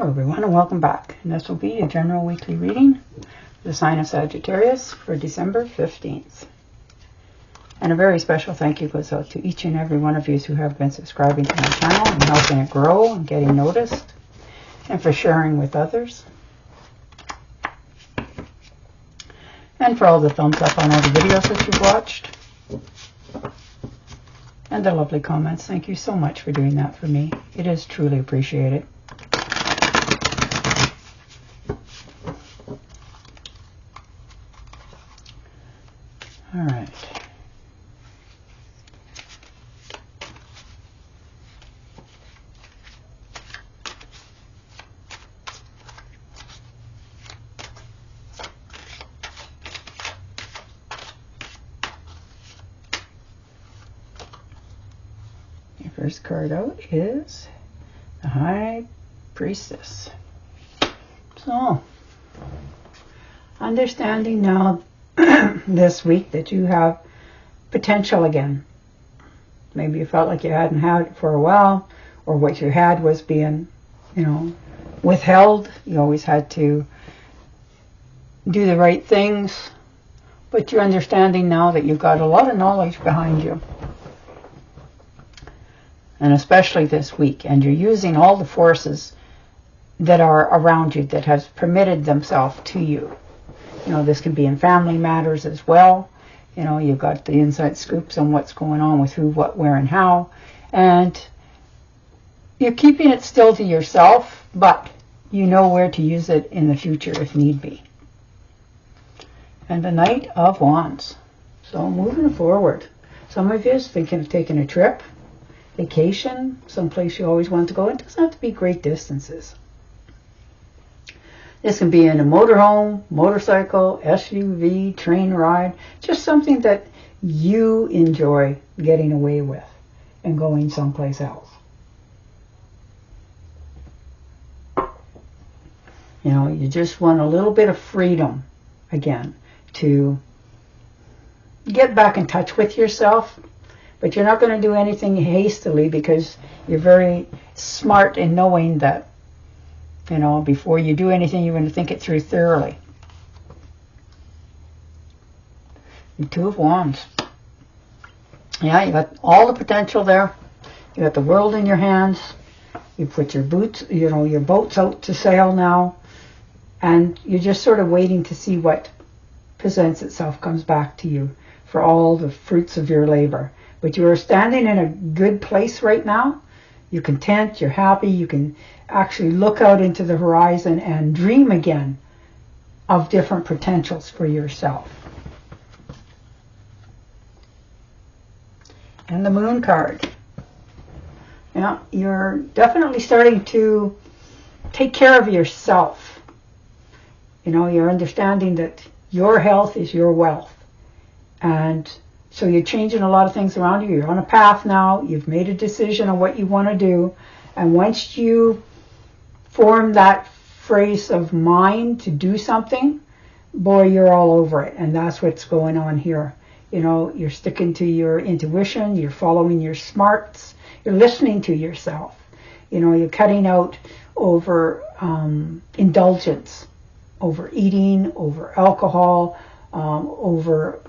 Hello everyone and welcome back. And this will be a general weekly reading for the sign of Sagittarius for December 15th. And a very special thank you goes out to each and every one of you who have been subscribing to my channel and helping it grow and getting noticed, and for sharing with others. And for all the thumbs up on all the videos that you've watched. And the lovely comments. Thank you so much for doing that for me. It is truly appreciated. All right. Your first card out is the High Priestess. So, understanding now this week that you have potential again. Maybe you felt like you hadn't had it for a while, or what you had was being, withheld. You always had to do the right things, but you're understanding now that you've got a lot of knowledge behind you. And especially this week, and you're using all the forces that are around you that has permitted themselves to you. This can be in family matters as well. You've got the inside scoops on what's going on with who, what, where, and how. And you're keeping it still to yourself, but you know where to use it in the future if need be. And the Knight of Wands. So moving forward. Some of you is thinking of taking a trip, vacation, someplace you always want to go. It doesn't have to be great distances. This can be in a motorhome, motorcycle, SUV, train ride, just something that you enjoy getting away with and going someplace else. You just want a little bit of freedom again to get back in touch with yourself, but you're not going to do anything hastily because you're very smart in knowing that before you do anything, you're going to think it through thoroughly. The Two of Wands. Yeah, you got all the potential there. You got the world in your hands. You put your your boats out to sail now. And you're just sort of waiting to see what presents itself, comes back to you for all the fruits of your labor. But you are standing in a good place right now. You're content, you're happy, you can actually look out into the horizon and dream again of different potentials for yourself. And the Moon card. Yeah, you're definitely starting to take care of yourself. You're understanding that your health is your wealth. And so you're changing a lot of things around you. You're on a path now. You've made a decision on what you want to do. And once you form that phrase of mind to do something, boy, you're all over it. And that's what's going on here. You're sticking to your intuition. You're following your smarts. You're listening to yourself. You're cutting out over indulgence, over eating, over alcohol, over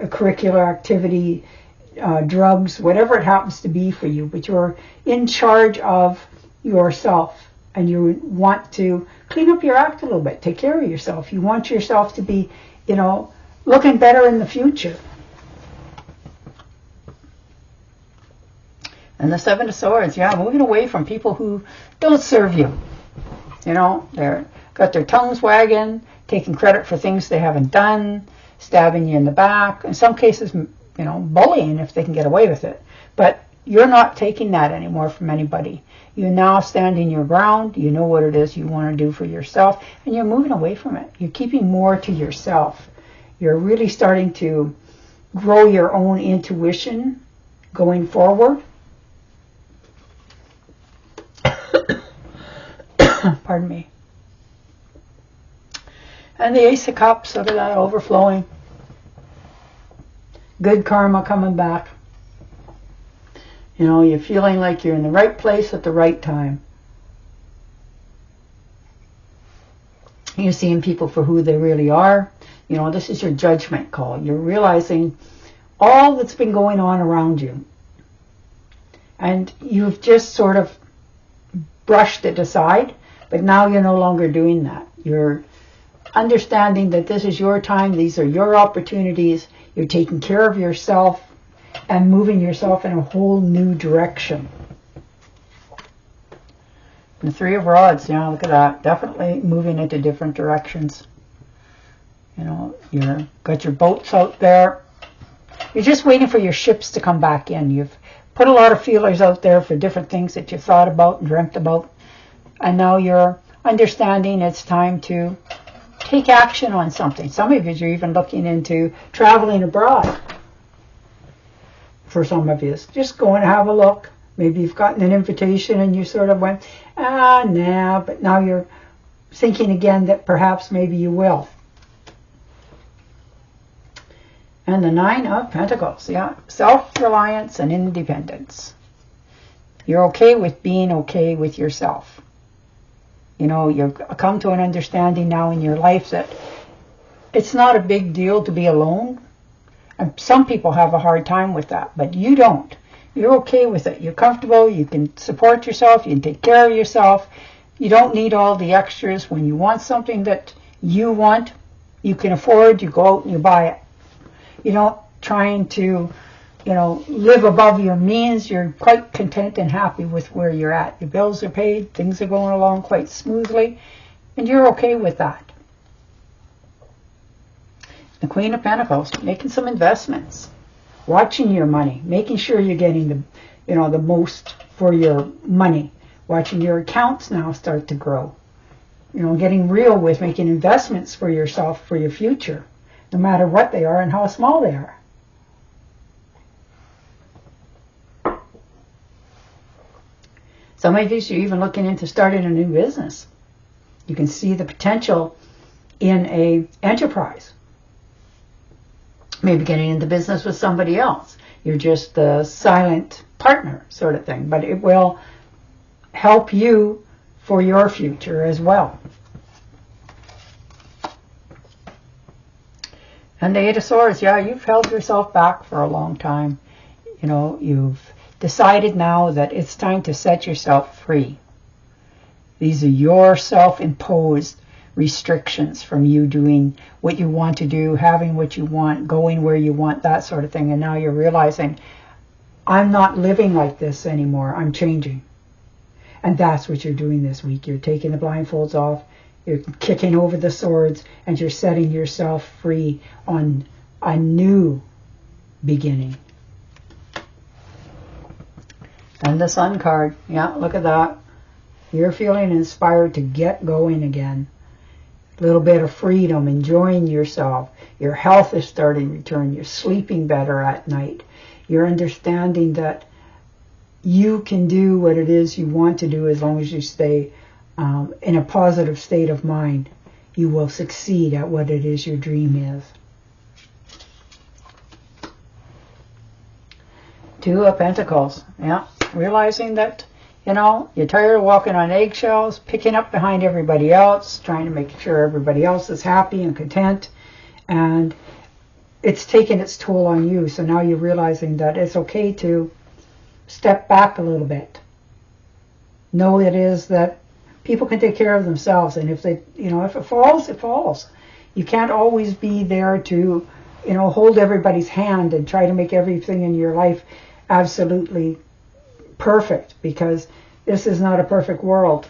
a curricular activity, drugs, whatever it happens to be for you, but you're in charge of yourself, and you want to clean up your act a little bit, take care of yourself. You want yourself to be, looking better in the future. And the Seven of Swords, yeah, moving away from people who don't serve you. They're got their tongues wagging, taking credit for things they haven't done, stabbing you in the back, in some cases, bullying if they can get away with it. But you're not taking that anymore from anybody. You're now standing your ground. You know what it is you want to do for yourself, and you're moving away from it. You're keeping more to yourself. You're really starting to grow your own intuition going forward. Pardon me. And the Ace of Cups, look at that, overflowing. Good karma coming back. You're feeling like you're in the right place at the right time. You're seeing people for who they really are. You know, this is your judgment call. You're realizing all that's been going on around you. And you've just sort of brushed it aside, but now you're no longer doing that. You're understanding that this is your time, these are your opportunities, you're taking care of yourself and moving yourself in a whole new direction. The Three of Rods, yeah, look at that. Definitely moving into different directions. You know, you've got your boats out there. You're just waiting for your ships to come back in. You've put a lot of feelers out there for different things that you thought about and dreamt about. And now you're understanding it's time to take action on something. Some of you are even looking into traveling abroad. For some of you, just go and have a look. Maybe you've gotten an invitation and you sort of went, nah, but now you're thinking again that perhaps maybe you will. And the Nine of Pentacles, yeah, self-reliance and independence. You're okay with being okay with yourself. You know, you've come to an understanding now in your life that it's not a big deal to be alone. And some people have a hard time with that, but you don't. You're okay with it. You're comfortable. You can support yourself. You can take care of yourself. You don't need all the extras. When you want something that you want, you can afford, you go out and you buy it. You're not trying to, you know, live above your means. You're quite content and happy with where you're at. Your bills are paid. Things are going along quite smoothly. And you're okay with that. The Queen of Pentacles, making some investments, watching your money, making sure you're getting the, you know, the most for your money, watching your accounts now start to grow, you know, getting real with making investments for yourself for your future, no matter what they are and how small they are. Some of you are even looking into starting a new business. You can see the potential in a enterprise. Maybe getting into business with somebody else. You're just the silent partner sort of thing. But it will help you for your future as well. And the Eight of Swords, yeah, you've held yourself back for a long time. You know, you've decided now that it's time to set yourself free. These are your self-imposed restrictions from you doing what you want to do, having what you want, going where you want, that sort of thing. And now you're realizing, I'm not living like this anymore. I'm changing. And that's what you're doing this week. You're taking the blindfolds off, you're kicking over the swords, and you're setting yourself free on a new beginning. And the Sun card. Yeah, look at that. You're feeling inspired to get going again. A little bit of freedom, enjoying yourself. Your health is starting to return. You're sleeping better at night. You're understanding that you can do what it is you want to do as long as you stay in a positive state of mind. You will succeed at what it is your dream is. Two of Pentacles. Yeah, realizing that, you know, you're tired of walking on eggshells, picking up behind everybody else, trying to make sure everybody else is happy and content. And it's taken its toll on you. So now you're realizing that it's okay to step back a little bit. Know it is that people can take care of themselves. And if they, you know, if it falls, it falls. You can't always be there to, you know, hold everybody's hand and try to make everything in your life absolutely perfect, because this is not a perfect world.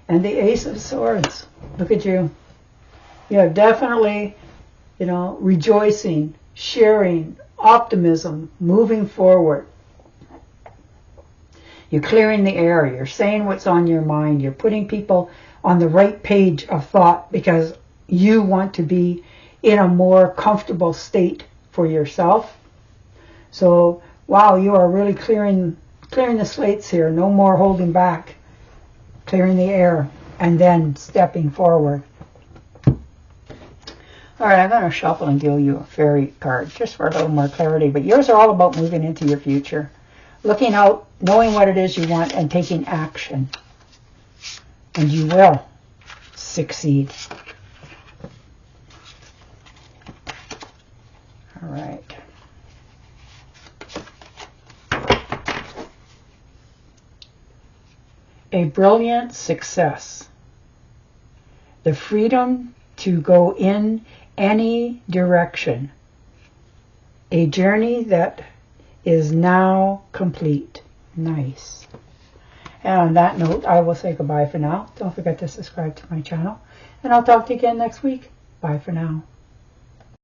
And the Ace of Swords, look at you. You're definitely, you know, rejoicing, sharing, optimism, moving forward. You're clearing the air. You're saying what's on your mind. You're putting people on the right page of thought because you want to be in a more comfortable state for yourself. So, wow, you are really clearing the slates here. No more holding back. Clearing the air and then stepping forward. All right, I'm going to shuffle and deal you a fairy card just for a little more clarity. But yours are all about moving into your future. Looking out, knowing what it is you want, and taking action. and you will succeed. All right. A brilliant success. The freedom to go in any direction. A journey that is now complete. Nice. And on that note, I will say goodbye for now. Don't forget to subscribe to my channel. And I'll talk to you again next week. Bye for now.